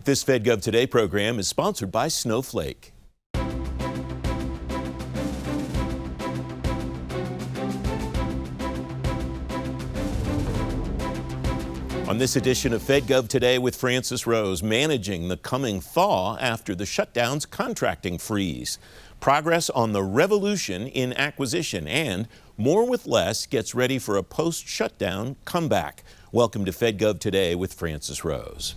This Fed Gov Today program is sponsored by Snowflake. On this edition of Fed Gov Today with Francis Rose, managing the coming thaw after the shutdown's contracting freeze, progress on the revolution in acquisition, and more with less gets ready for a post-shutdown comeback. Welcome to Fed Gov Today with Francis Rose.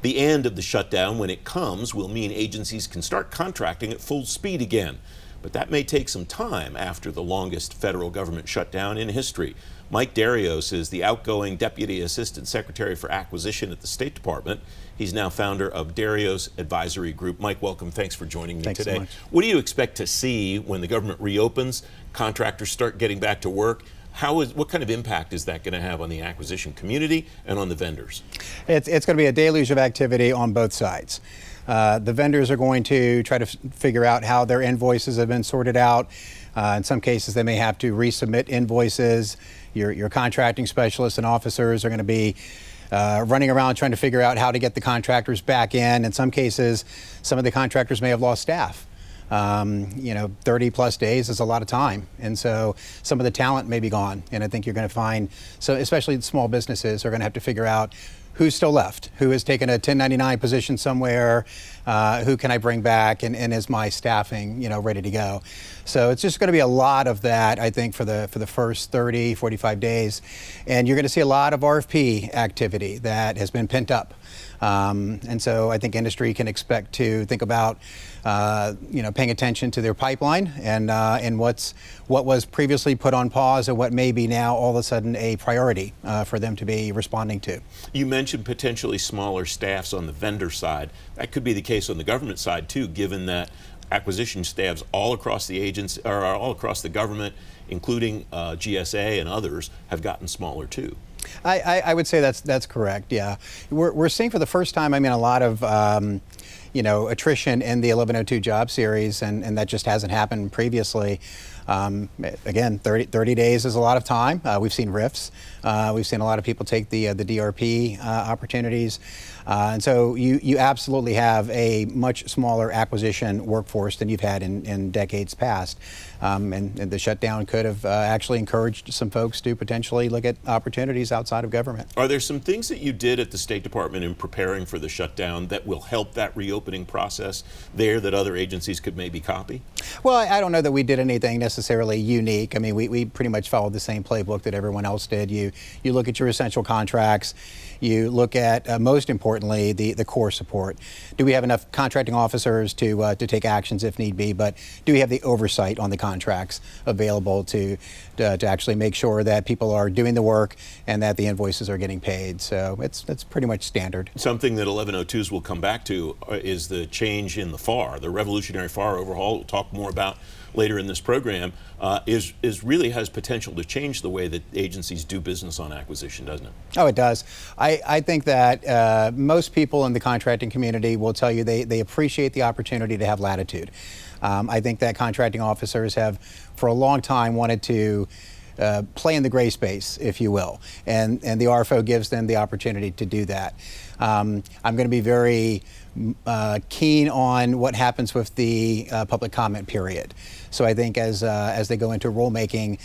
The end of the shutdown, when it comes, will mean agencies can start contracting at full speed again. But that may take some time after the longest federal government shutdown in history. Mike Derrios is the outgoing Deputy Assistant Secretary for Acquisition at the State Department. He's now founder of Derrios Advisory Group. Mike, welcome. Thanks for joining me today. So much. What do you expect to see when the government reopens, contractors start getting back to work? What kind of impact is that going to have on the acquisition community and on the vendors? It's going to be a deluge of activity on both sides. The vendors are going to try to figure out how their invoices have been sorted out. In some cases, they may have to resubmit invoices. Your contracting specialists and officers are going to be running around trying to figure out how to get the contractors back in. In some cases, some of the contractors may have lost staff. 30 plus days is a lot of time. And so some of the talent may be gone. And I think you're going to find, so especially small businesses are going to have to figure out who's still left, who has taken a 1099 position somewhere, who can I bring back, and is my staffing, ready to go. So it's just going to be a lot of that, I think, for the first 30, 45 days. And you're going to see a lot of RFP activity that has been pent up. And so I think industry can expect to think about, paying attention to their pipeline and what was previously put on pause and what may be now all of a sudden a priority for them to be responding to. You mentioned potentially smaller staffs on the vendor side. That could be the case on the government side too, given that acquisition staffs all across the agency or all across the government, including GSA and others, have gotten smaller too. I would say that's correct. Yeah, we're seeing for the first time, a lot of attrition in the 1102 job series, and that just hasn't happened previously. Again, 30 days is a lot of time. We've seen RIFs. We've seen a lot of people take the DRP opportunities. And so you absolutely have a much smaller acquisition workforce than you've had in decades past. And the shutdown could have actually encouraged some folks to potentially look at opportunities outside of government. Are there some things that you did at the State Department in preparing for the shutdown that will help that reopening process there that other agencies could maybe copy? Well, I don't know that we did anything necessarily unique. We pretty much followed the same playbook that everyone else did. You look at your essential contracts. You look at, most importantly, the core support. Do we have enough contracting officers to take actions if need be? But do we have the oversight on the contracts available to actually make sure that people are doing the work and that the invoices are getting paid? So that's pretty much standard. Something that 1102s will come back to is the change in the FAR, the revolutionary FAR overhaul. We'll talk more about later in this program, really has potential to change the way that agencies do business on acquisition, doesn't it? Oh, it does. I think that most people in the contracting community will tell you they appreciate the opportunity to have latitude. I think that contracting officers have, for a long time, wanted to play in the gray space, if you will, and the RFO gives them the opportunity to do that. I'm going to be very keen on what happens with the public comment period. So I think as they go into rulemaking,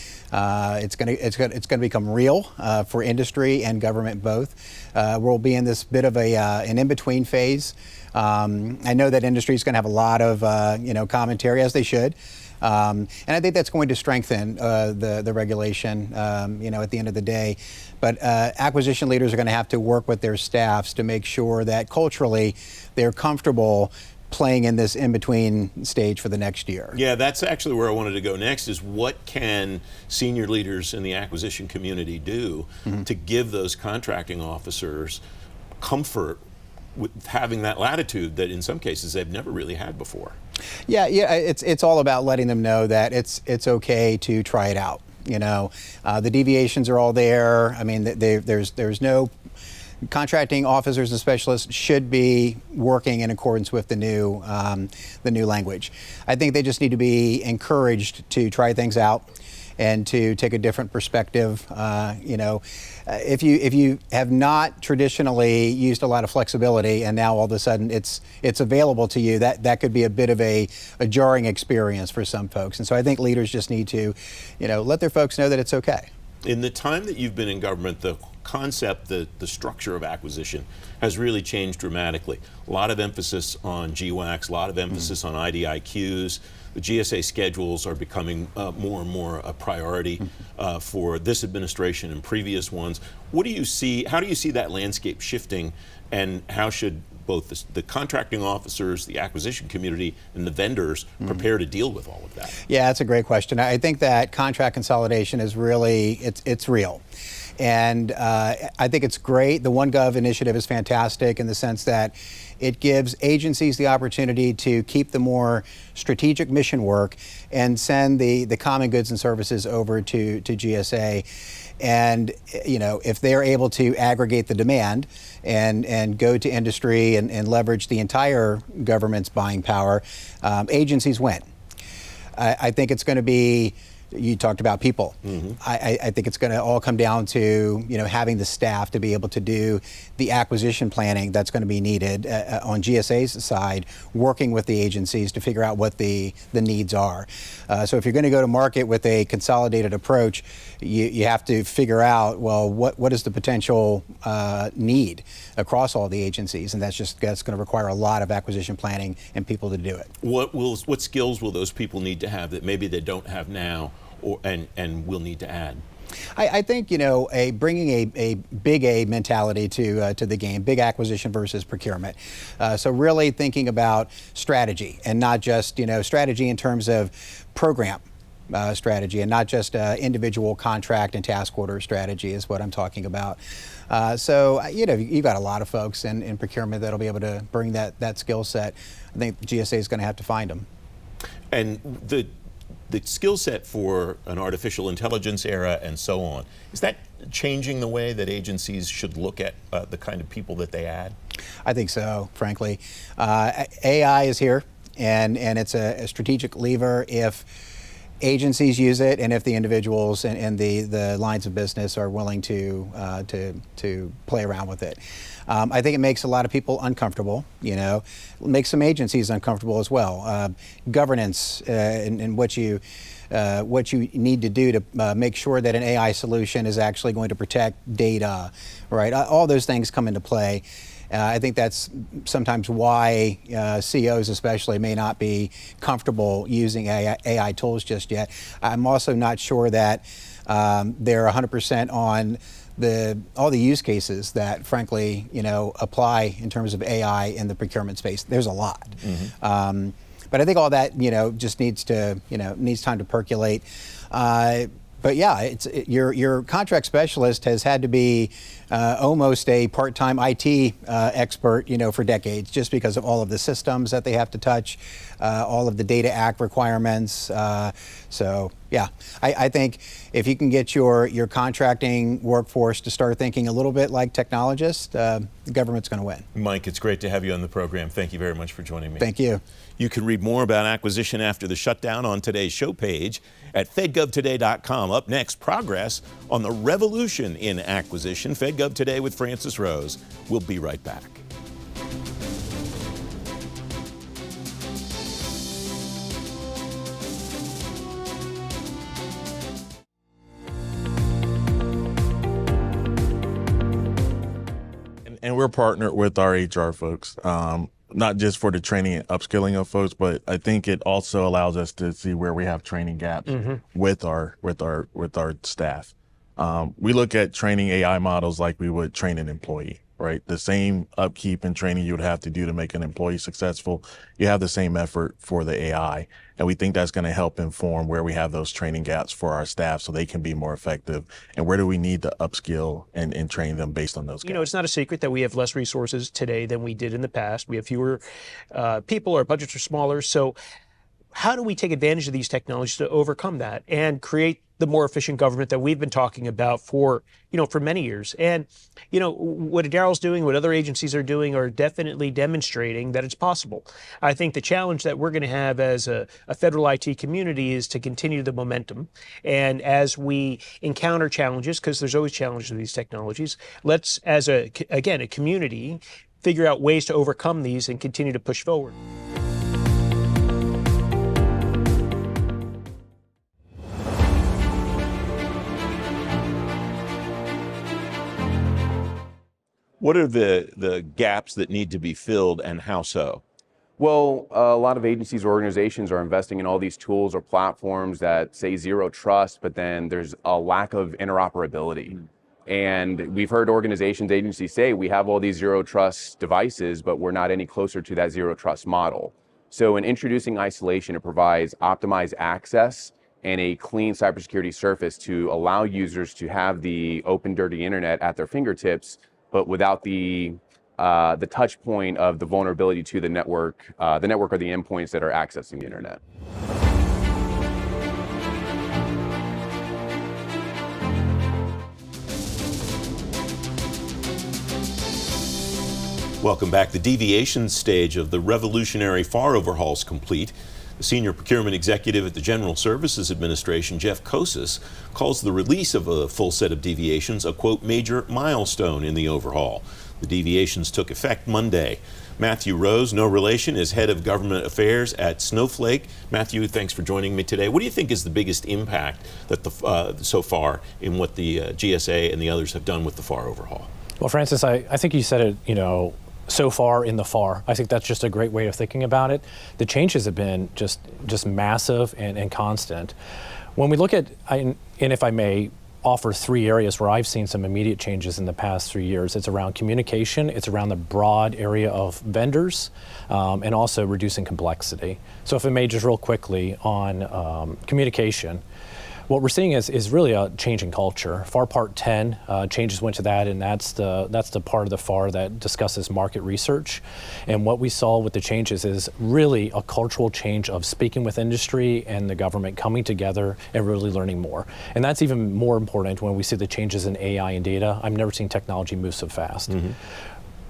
it's going to become real for industry and government both. We'll be in this bit of an in-between phase. I know that industry is going to have a lot of commentary, as they should. And I think that's going to strengthen the regulation, at the end of the day. But acquisition leaders are going to have to work with their staffs to make sure that culturally they're comfortable playing in this in-between stage for the next year. Yeah, that's actually where I wanted to go next, is what can senior leaders in the acquisition community do to give those contracting officers comfort with having that latitude that in some cases they've never really had before? Yeah, it's all about letting them know that it's okay to try it out. The deviations are all there. There's no contracting officers and specialists should be working in accordance with the new language. I think they just need to be encouraged to try things out and to take a different perspective. If you have not traditionally used a lot of flexibility and now all of a sudden it's available to you, that could be a bit of a jarring experience for some folks. And so I think leaders just need to, let their folks know that it's okay. In the time that you've been in government, the concept, the structure of acquisition has really changed dramatically. A lot of emphasis on GWACs, a lot of emphasis on IDIQs. The GSA schedules are becoming more and more a priority for this administration and previous ones. How do you see that landscape shifting, and how should both the contracting officers, the acquisition community, and the vendors prepare to deal with all of that? Yeah, that's a great question. I think that contract consolidation is really, it's real. And I think it's great. The OneGov initiative is fantastic in the sense that it gives agencies the opportunity to keep the more strategic mission work and send the common goods and services over to GSA. And if they're able to aggregate the demand and go to industry and leverage the entire government's buying power, agencies win. I think it's going to be, you talked about people. I think it's going to all come down to having the staff to be able to do the acquisition planning that's going to be needed on GSA's side, working with the agencies to figure out what the needs are. So if you're going to go to market with a consolidated approach, you have to figure out, well, what is the potential need across all the agencies, and that's going to require a lot of acquisition planning and people to do it. What skills will those people need to have that maybe they don't have now, and will need to add? I think bringing a big A mentality to the game, big acquisition versus procurement. So really thinking about strategy, and not just strategy in terms of program strategy, and not just individual contract and task order strategy is what I'm talking about. So you've got a lot of folks in procurement that'll be able to bring that skill set. I think GSA is going to have to find them. And the skill set for an artificial intelligence era and so on, is that changing the way that agencies should look at the kind of people that they add? I think so, frankly. AI is here, and it's a strategic lever if agencies use it, and if the individuals and the lines of business are willing to play around with it. I think it makes a lot of people uncomfortable. It makes some agencies uncomfortable as well. Governance and what you need to do to make sure that an AI solution is actually going to protect data, right? All those things come into play. I think that's sometimes why CEOs especially may not be comfortable using AI tools just yet. I'm also not sure that they're 100% on all the use cases that, frankly, apply in terms of AI in the procurement space. There's a lot. But I think all that, just needs time to percolate. But yeah, your contract specialist has had to be almost a part-time IT expert, for decades, just because of all of the systems that they have to touch, all of the Data Act requirements. So yeah, I think if you can get your contracting workforce to start thinking a little bit like technologists, the government's going to win. Mike, it's great to have you on the program. Thank you very much for joining me. Thank you. You can read more about acquisition after the shutdown on today's show page at fedgovtoday.com. Up next, progress on the revolution in acquisition. FedGov Today with Francis Rose. We'll be right back. And we're partnered with our HR folks, not just for the training and upskilling of folks, but I think it also allows us to see where we have training gaps with our staff. We look at training AI models like we would train an employee, right? The same upkeep and training you would have to do to make an employee successful, you have the same effort for the AI. And we think that's going to help inform where we have those training gaps for our staff so they can be more effective, and where do we need to upskill and train them based on those gaps. It's not a secret that we have less resources today than we did in the past. We have fewer people, our budgets are smaller. So how do we take advantage of these technologies to overcome that and create the more efficient government that we've been talking about for many years? And, what Daryl's doing, what other agencies are doing are definitely demonstrating that it's possible. I think the challenge that we're going to have as a federal IT community is to continue the momentum. And as we encounter challenges, because there's always challenges with these technologies, let's, as a community, figure out ways to overcome these and continue to push forward. What are the gaps that need to be filled, and how so? Well, a lot of agencies or organizations are investing in all these tools or platforms that say zero trust, but then there's a lack of interoperability. And we've heard organizations, agencies say, we have all these zero trust devices, but we're not any closer to that zero trust model. So in introducing isolation, it provides optimized access and a clean cybersecurity surface to allow users to have the open, dirty internet at their fingertips, but without the touch point of the vulnerability to the network or the endpoints that are accessing the internet. Welcome back. The deviation stage of the revolutionary FAR overhaul is complete. The senior procurement executive at the General Services Administration, Jeff Kosis, calls the release of a full set of deviations a, quote, major milestone in the overhaul. The deviations took effect Monday. Matthew Rose, no relation, is head of government affairs at Snowflake. Matthew, thanks for joining me today. What do you think is the biggest impact that so far in what the GSA and the others have done with the FAR overhaul? Well, Francis, I think you said it, so far in the FAR. I think that's just a great way of thinking about it. The changes have been just massive and constant. When we look at, and if I may offer 3 areas where I've seen some immediate changes in the past 3 years, it's around communication, it's around the broad area of vendors, and also reducing complexity. So if I may just real quickly on communication, what we're seeing is really a change in culture. FAR Part 10 changes went to that, and that's the part of the FAR that discusses market research. And what we saw with the changes is really a cultural change of speaking with industry and the government coming together and really learning more. And that's even more important when we see the changes in AI and data. I've never seen technology move so fast. Mm-hmm.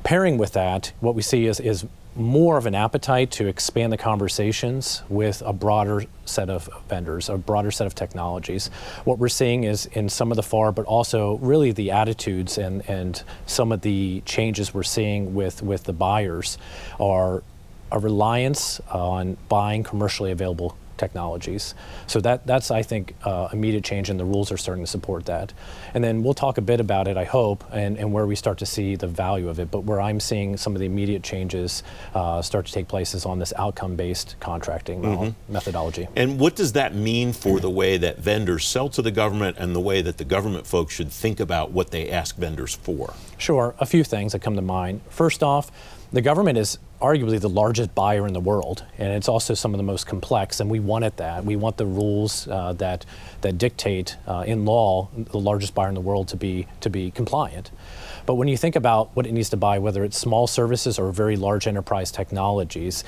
Pairing with that, what we see is more of an appetite to expand the conversations with a broader set of vendors, a broader set of technologies. What we're seeing is in some of the FAR, but also really the attitudes and some of the changes we're seeing with the buyers are a reliance on buying commercially available technologies. So that's I think immediate change, and the rules are starting to support that. And then we'll talk a bit about it, I hope, and where we start to see the value of it. But where I'm seeing some of the immediate changes start to take place is on this outcome-based contracting methodology. And what does that mean for the way that vendors sell to the government and the way that the government folks should think about what they ask vendors for? Sure, a few things that come to mind. First off, the government is arguably the largest buyer in the world, and it's also some of the most complex, and we wanted that. We want the rules that dictate in law the largest buyer in the world to be compliant. But when you think about what it needs to buy, whether it's small services or very large enterprise technologies,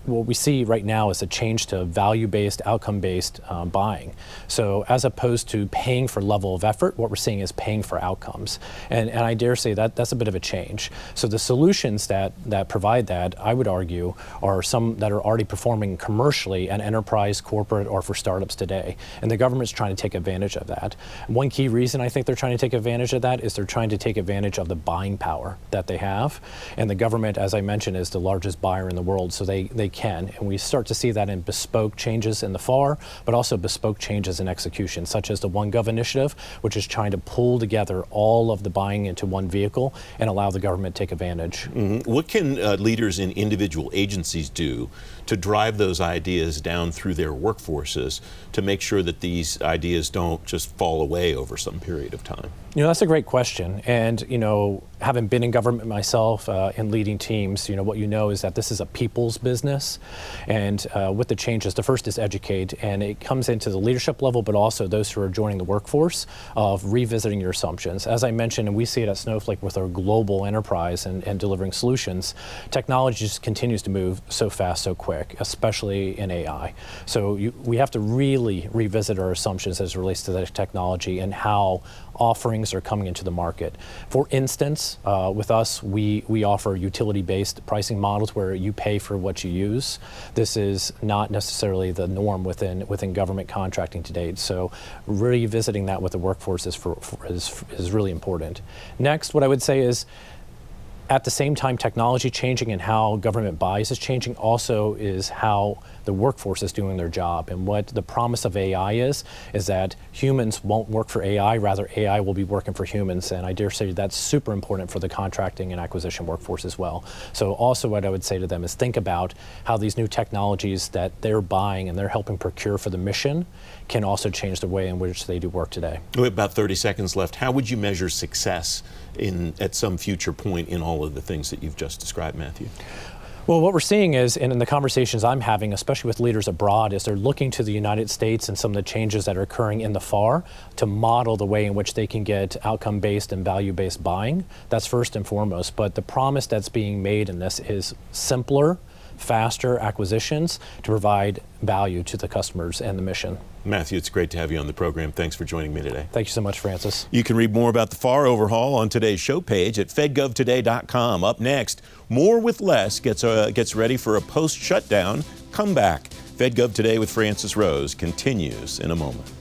what we see right now is a change to value-based, outcome-based buying. So as opposed to paying for level of effort, what we're seeing is paying for outcomes. And I dare say that's a bit of a change. So the solutions that provide that, I would argue, are some that are already performing commercially at enterprise, corporate, or for startups today. And the government's trying to take advantage of that. One key reason I think they're trying to take advantage of that is they're trying to take advantage of the buying power that they have. And the government, as I mentioned, is the largest buyer in the world, so they can. And we start to see that in bespoke changes in the FAR, but also bespoke changes in execution, such as the One Gov initiative, which is trying to pull together all of the buying into one vehicle and allow the government to take advantage. Mm-hmm. What can leaders in individual agencies do to drive those ideas down through their workforces to make sure that these ideas don't just fall away over some period of time? That's a great question. And, having been in government myself and leading teams, what you know is that this is a people's business. And with the changes, the first is educate, and it comes into the leadership level, but also those who are joining the workforce of revisiting your assumptions. As I mentioned, and we see it at Snowflake with our global enterprise and delivering solutions, technology just continues to move so fast, so quick, especially in AI. So we have to really revisit our assumptions as it relates to the technology and how offerings are coming into the market. For instance, with us, we offer utility-based pricing models where you pay for what you use. This is not necessarily the norm within government contracting to date. So revisiting that with the workforce is really important. Next, what I would say is, at the same time, technology changing and how government buys is changing also is how the workforce is doing their job. And what the promise of AI is that humans won't work for AI, rather AI will be working for humans. And I dare say that's super important for the contracting and acquisition workforce as well. So also what I would say to them is think about how these new technologies that they're buying and they're helping procure for the mission can also change the way in which they do work today. We have about 30 seconds left. How would you measure success at some future point in all of the things that you've just described, Matthew? Well, what we're seeing is, and in the conversations I'm having, especially with leaders abroad, is they're looking to the United States and some of the changes that are occurring in the FAR to model the way in which they can get outcome-based and value-based buying. That's first and foremost. But the promise that's being made in this is simpler, faster acquisitions to provide value to the customers and the mission. Matthew, it's great to have you on the program. Thanks for joining me today. Thank you so much, Francis. You can read more about the FAR overhaul on today's show page at fedgovtoday.com. Up next, more with less gets ready for a post-shutdown comeback. Fed Gov Today with Francis Rose continues in a moment.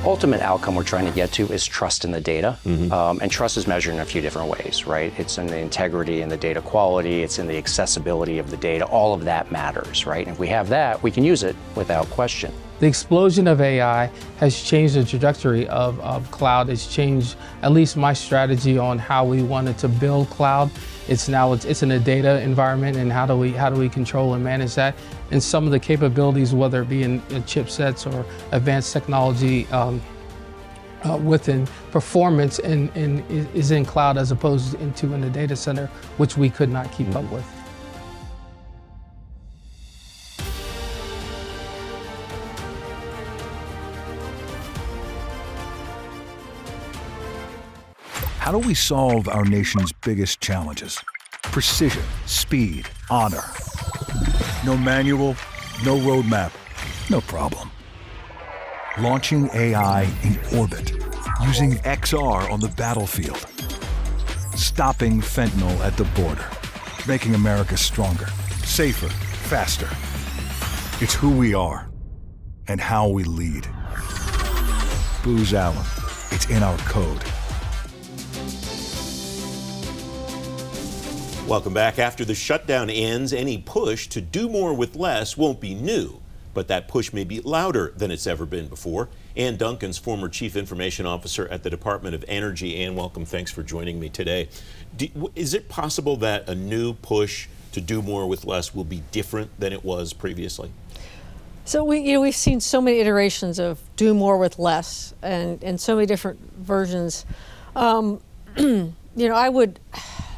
Ultimate outcome we're trying to get to is trust in the data. And trust is measured in a few different ways, right? It's in the integrity and the data quality, it's in the accessibility of the data, all of that matters, right? And if we have that, we can use it without question. The explosion of AI has changed the trajectory of cloud. It's changed at least my strategy on how we wanted to build cloud. It's in a data environment, and how do we control and manage that? And some of the capabilities, whether it be in chipsets or advanced technology within performance, and is in cloud as opposed to in the data center, which we could not keep up with. How do we solve our nation's biggest challenges? Precision, speed, honor. No manual, no roadmap, no problem. Launching AI in orbit, using XR on the battlefield. Stopping fentanyl at the border, making America stronger, safer, faster. It's who we are and how we lead. Booz Allen, it's in our code. Welcome back. After the shutdown ends, any push to do more with less won't be new, but that push may be louder than it's ever been before. Ann Duncan's former Chief Information Officer at the Department of Energy. Ann, welcome. Thanks for joining me today. Is it possible that a new push to do more with less will be different than it was previously? So we've seen so many iterations of do more with less, and so many different versions.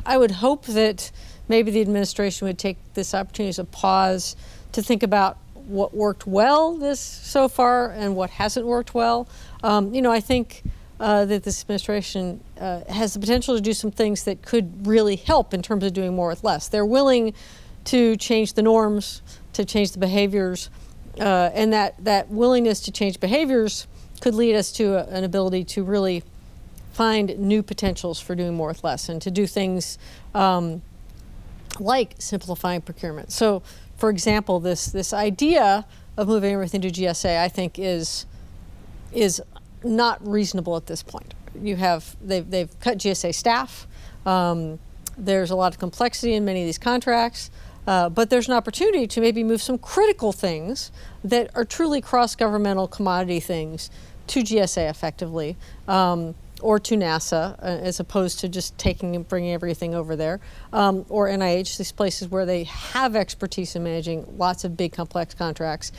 I would hope that maybe the administration would take this opportunity as a pause to think about what worked well so far and what hasn't worked well. I think that this administration has the potential to do some things that could really help in terms of doing more with less. They're willing to change the norms, to change the behaviors, and that willingness to change behaviors could lead us to an ability to really find new potentials for doing more with less, and to do things like simplifying procurement. So, for example, this idea of moving everything to GSA, I think, is not reasonable at this point. They've cut GSA staff. There's a lot of complexity in many of these contracts. But there's an opportunity to maybe move some critical things that are truly cross-governmental commodity things to GSA effectively, or to NASA, as opposed to just taking and bringing everything over there, or NIH, these places where they have expertise in managing lots of big, complex contracts.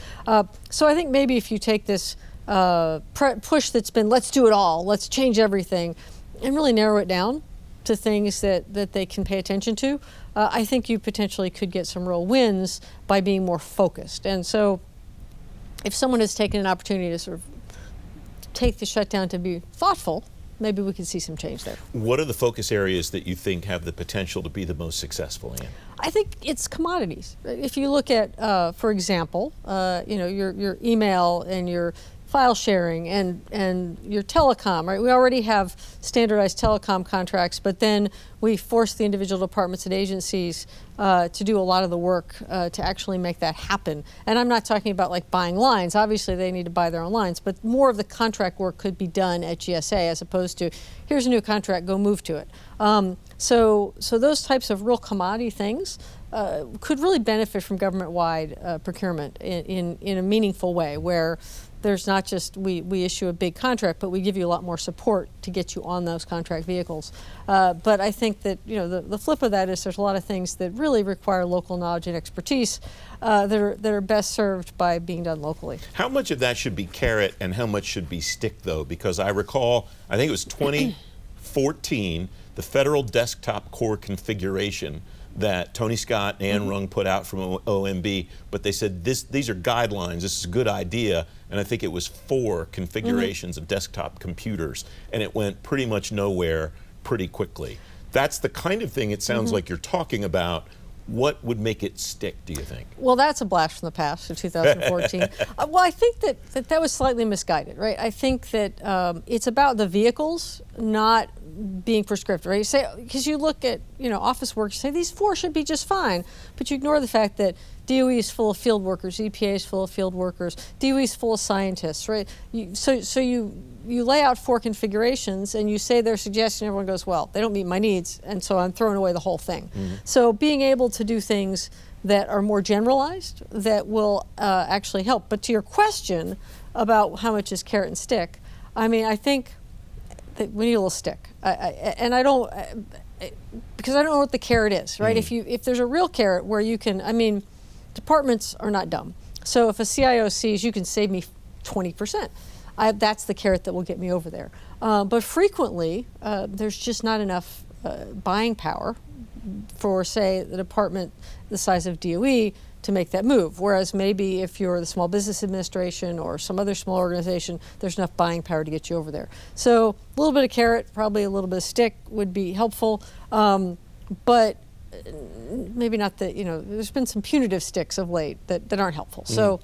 So I think maybe if you take this push that's been, let's do it all, let's change everything, and really narrow it down to things that they can pay attention to, I think you potentially could get some real wins by being more focused. And so if someone has taken an opportunity to sort of take the shutdown to be thoughtful, maybe we could see some change there. What are the focus areas that you think have the potential to be the most successful, Ann? I think it's commodities. If you look at, for example, your email and your file sharing and your telecom, right? We already have standardized telecom contracts, but then we force the individual departments and agencies to do a lot of the work to actually make that happen. And I'm not talking about like buying lines. Obviously, they need to buy their own lines, but more of the contract work could be done at GSA as opposed to, here's a new contract, go move to it. So those types of real commodity things could really benefit from government-wide procurement in a meaningful way, where there's not just we issue a big contract, but we give you a lot more support to get you on those contract vehicles. But I think that the flip of that is there's a lot of things that really require local knowledge and expertise that are best served by being done locally. How much of that should be carrot and how much should be stick, though? Because I recall, I think it was 2014, the federal desktop core configuration that Tony Scott and Ann Rung put out from OMB, but they said these are guidelines, this is a good idea, and I think it was 4 configurations of desktop computers, and it went pretty much nowhere pretty quickly. That's the kind of thing it sounds like you're talking about. What would make it stick, do you think? Well, that's a blast from the past of 2014. Well, I think that was slightly misguided, right? I think that it's about the vehicles, not being prescriptive, right? You say, because you look at office work, you say these 4 should be just fine, but you ignore the fact that DOE is full of field workers, EPA is full of field workers, DOE is full of scientists, right? So you lay out 4 configurations and you say their suggestion, everyone goes, well, they don't meet my needs, and so I'm throwing away the whole thing. So being able to do things that are more generalized, that will actually help. But to your question about how much is carrot and stick, I mean, I think that we need a little stick. And I don't, because I don't know what the carrot is, right? If there's a real carrot where you can, I mean, departments are not dumb. So if a CIO sees you can save me 20%, that's the carrot that will get me over there. But frequently, there's just not enough buying power for, say, the department the size of DOE to make that move. Whereas maybe if you're the Small Business Administration or some other small organization, there's enough buying power to get you over there. So a little bit of carrot, probably a little bit of stick would be helpful. But maybe not there's been some punitive sticks of late that aren't helpful. So,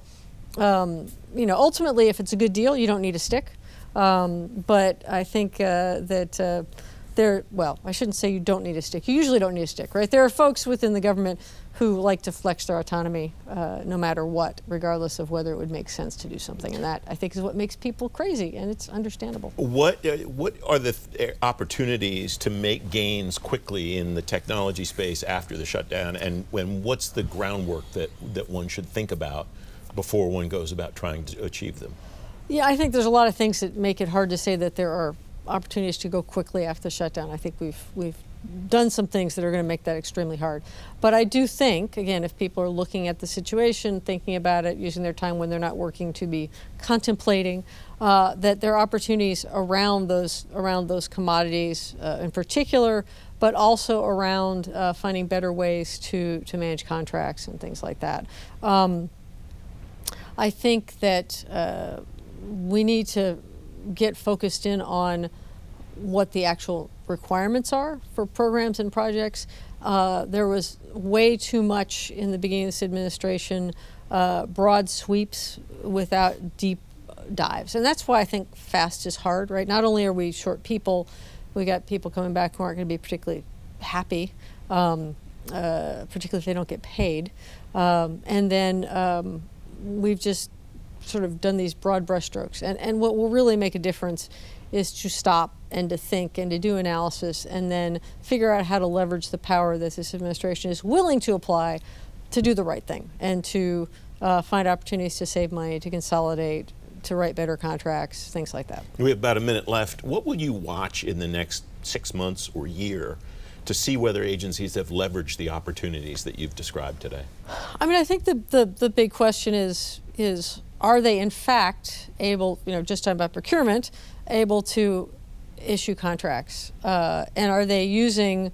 ultimately, if it's a good deal, you don't need a stick. But I think that I shouldn't say you don't need a stick. You usually don't need a stick, right? There are folks within the government who like to flex their autonomy no matter what, regardless of whether it would make sense to do something. And that, I think, is what makes people crazy, and it's understandable. What are the opportunities to make gains quickly in the technology space after the shutdown, and what's the groundwork that one should think about before one goes about trying to achieve them? Yeah, I think there's a lot of things that make it hard to say that there are opportunities to go quickly after the shutdown. I think we've done some things that are going to make that extremely hard. But I do think, again, if people are looking at the situation, thinking about it, using their time when they're not working to be contemplating, that there are opportunities around those commodities in particular, but also around finding better ways to manage contracts and things like that. I think that we need to get focused in on what the actual requirements are for programs and projects. There was way too much in the beginning of this administration, broad sweeps without deep dives. And that's why I think fast is hard, right? Not only are we short people, we got people coming back who aren't going to be particularly happy, particularly if they don't get paid. And then we've just sort of done these broad brushstrokes. And what will really make a difference is to stop and to think and to do analysis and then figure out how to leverage the power that this administration is willing to apply do the right thing and to find opportunities to save money, to consolidate, to write better contracts, things like that. We have about a minute left. What will you watch in the next 6 months or year to see whether agencies have leveraged the opportunities that you've described today? I mean, I think the big question is are they in fact able, just talking about procurement, able to issue contracts? And are they using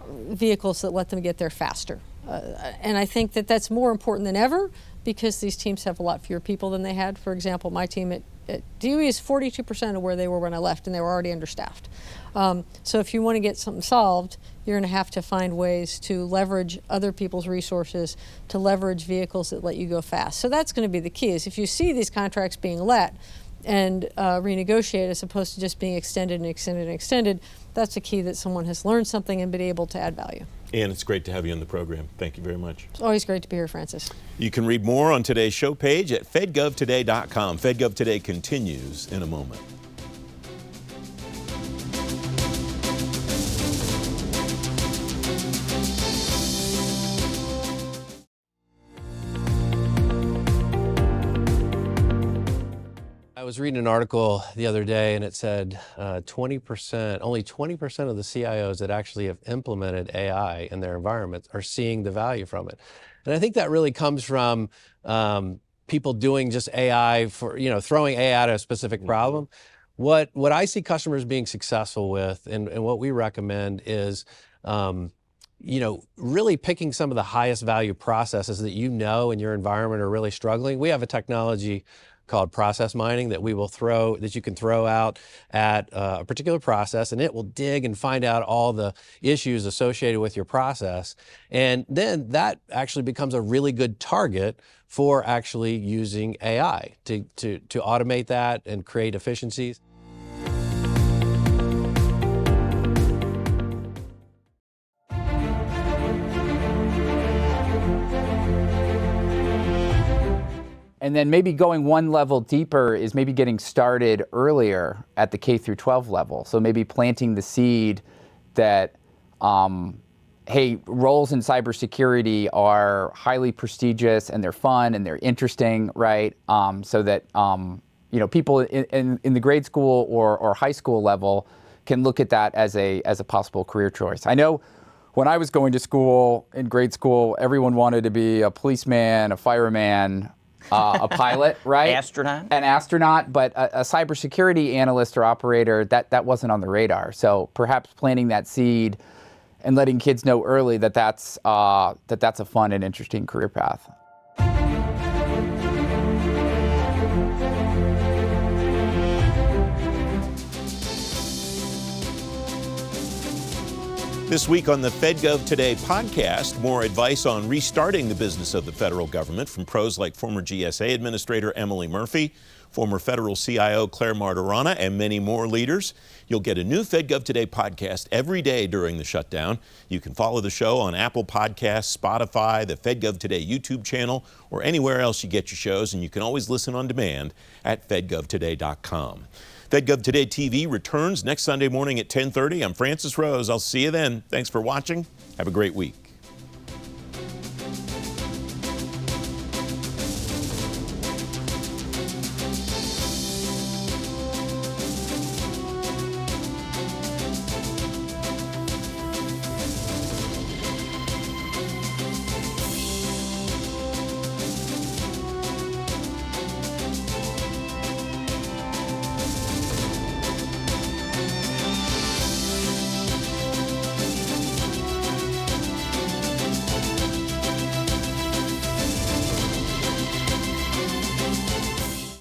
vehicles that let them get there faster? And I think that that's more important than ever because these teams have a lot fewer people than they had. For example, my team at DOE is 42% of where they were when I left, and they were already understaffed. So if you want to get something solved, you're going to have to find ways to leverage other people's resources, to leverage vehicles that let you go fast. So that's going to be the key, is if you see these contracts being let and renegotiated as opposed to just being extended and extended and extended, that's the key, that someone has learned something and been able to add value. And it's great to have you on the program. Thank you very much. It's always great to be here, Francis. You can read more on today's show page at fedgovtoday.com. FedGov Today continues in a moment. I was reading an article the other day and it said only 20% of the CIOs that actually have implemented AI in their environments are seeing the value from it. And I think that really comes from people doing just AI for, throwing AI at a specific problem. What I see customers being successful with and what we recommend is really picking some of the highest value processes that in your environment are really struggling. We have a technology called process mining that you can throw out at a particular process, and it will dig and find out all the issues associated with your process. And then that actually becomes a really good target for actually using AI to automate that and create efficiencies. And then maybe going one level deeper is maybe getting started earlier at the K through 12 level. So maybe planting the seed that, hey, roles in cybersecurity are highly prestigious and they're fun and they're interesting, right? So that people in the grade school or high school level can look at that as a possible career choice. I know when I was going to school, in grade school, everyone wanted to be a policeman, a fireman, a pilot, right? An astronaut, but a cybersecurity analyst or operator, that wasn't on the radar. So perhaps planting that seed and letting kids know early that that's a fun and interesting career path. This week on the Fed Gov Today podcast, more advice on restarting the business of the federal government from pros like former GSA Administrator Emily Murphy, former federal CIO Claire Martirana, and many more leaders. You'll get a new Fed Gov Today podcast every day during the shutdown. You can follow the show on Apple Podcasts, Spotify, the Fed Gov Today YouTube channel, or anywhere else you get your shows, and you can always listen on demand at fedgovtoday.com. FedGov Today TV returns next Sunday morning at 10:30. I'm Francis Rose. I'll see you then. Thanks for watching. Have a great week.